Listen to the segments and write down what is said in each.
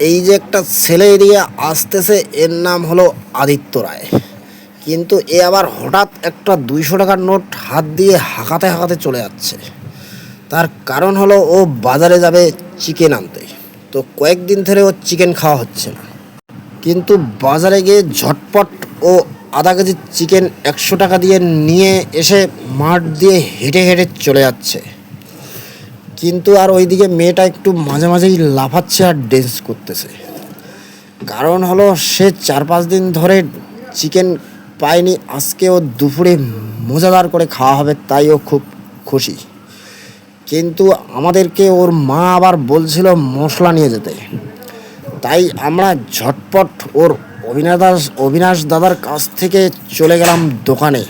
এই যে একটা ছেলে এদিকে আসতেছে, এর নাম হলো আদিত্য রায়। কিন্তু এ আবার হঠাৎ একটা 200 টাকার নোট হাত দিয়ে হাঁকাতে হাঁকাতে চলে যাচ্ছে। তার কারণ হলো ও বাজারে যাবে চিকেন আনতে। তো কয়েকদিন ধরে ও চিকেন খাওয়া হচ্ছে না, কিন্তু বাজারে গিয়ে ঝটপট ও আধা কেজি চিকেন 100 টাকা দিয়ে নিয়ে এসে মাঠ দিয়ে হেঁটে হেঁটে চলে যাচ্ছে। কিন্তু আর ওইদিকে মেয়েটা একটু মাঝে মাঝেই লাফাচ্ছে আর ড্যান্স করতেছে। কারণ হলো সে 4-5 দিন ধরে চিকেন পায়নি, আজকে ও দুপুরে মজাদার করে খাওয়া হবে, তাই ও খুব খুশি। কিন্তু আমাদেরকে ওর মা আবার বলছিল মশলা নিয়ে যেতে, তাই আমরা ঝটপট ওর অবিনাশ দাদার কাছ থেকে চলে গেলাম দোকানে।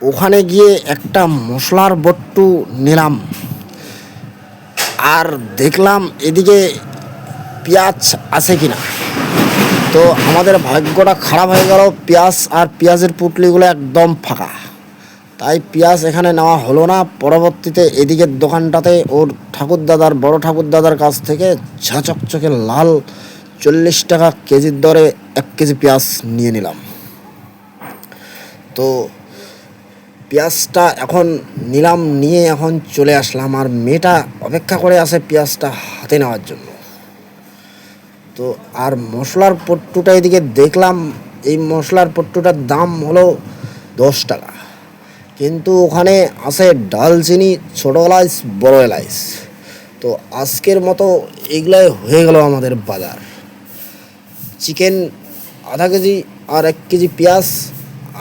ওখানে গিয়ে একটা মশলার বট্টু নিলাম আর দেখলাম এদিকে পেঁয়াজ আছে কিনা। তো আমাদের ভাগ্যটা খারাপ হয়ে গেল, পেঁয়াজের পুটলিগুলো একদম ফাঁকা, তাই পেঁয়াজ এখানে নেওয়া হলো না। পরবর্তীতে এদিকের দোকানটাতে ওর বড় ঠাকুরদাদার কাছ থেকে ঝাঁচকচকে লাল 40 টাকা কেজির দরে 1 কেজি পেঁয়াজ নিয়ে নিলাম। তো পেঁয়াজটা এখন নিয়ে এখন চলে আসলাম, আর মেয়েটা অপেক্ষা করে আছে পেঁয়াজটা হাতে নেওয়ার জন্য। তো আর মশলার পট্টুটা এদিকে দেখলাম, এই মশলার পট্টুটার দাম হলো 10 টাকা, কিন্তু ওখানে আছে ডালচিনি, ছোটো এলাচ, বড় এলাচ। তো আজকের মতো এগুলাই হয়ে গেল আমাদের বাজার। চিকেন আধা কেজি আর 1 কেজি পেঁয়াজ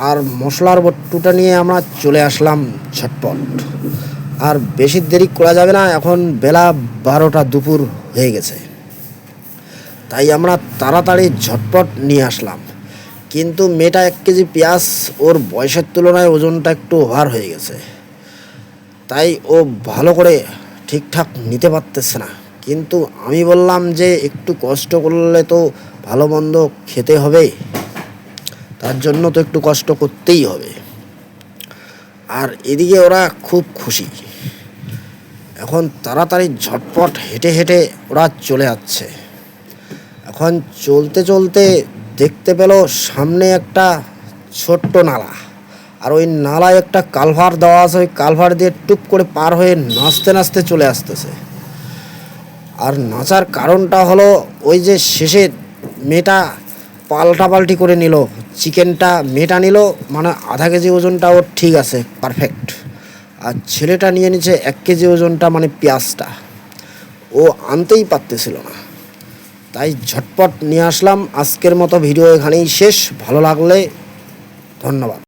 আর মশলার বট্টুটা নিয়ে আমরা চলে আসলাম ঝটপট। আর বেশি দেরি করা যাবে না, এখন বেলা 12টা দুপুর হয়ে গেছে, তাই আমরা তাড়াতাড়ি ঝটপট নিয়ে আসলাম। কিন্তু মেয়েটা 1 কেজি পেঁয়াজ ওর বয়সের তুলনায় ওজনটা একটু ওভার হয়ে গেছে, তাই ও ভালো করে ঠিকঠাক নিতে পারতেছে না। কিন্তু আমি বললাম যে একটু কষ্ট করলে তো ভালো মন্দ খেতে হবে, তার জন্য তো একটু কষ্ট করতেই হবে। আর এদিকে ওরা খুব খুশি, এখন তাড়াতাড়ি ঝটপট হেঁটে হেঁটে ওরা চলে যাচ্ছে। এখন চলতে চলতে দেখতে পেল সামনে একটা ছোট্ট নালা, আর ওই নালায় একটা কালভার দেওয়া আছে। ওই কালভার দিয়ে টুপ করে পার হয়ে নাচতে নাচতে চলে আসতেছে। আর নাচার কারণটা হলো ওই যে শেষে মেয়েটা পাল্টাপাল্টি করে নিল, চিকেনটা মেয়েটা নিল, মানে আধা কেজি ওজনটা ওর ঠিক আছে পারফেক্ট, আর ছেলেটা নিয়ে নিচ্ছে 1 কেজি ওজনটা, মানে পেঁয়াজটা ও আনতেই পারতেছিল না। তাই ঝটপট নিয়ে আসলাম। আজকের মতো ভিডিও এখানেই শেষ। ভালো লাগলে ধন্যবাদ।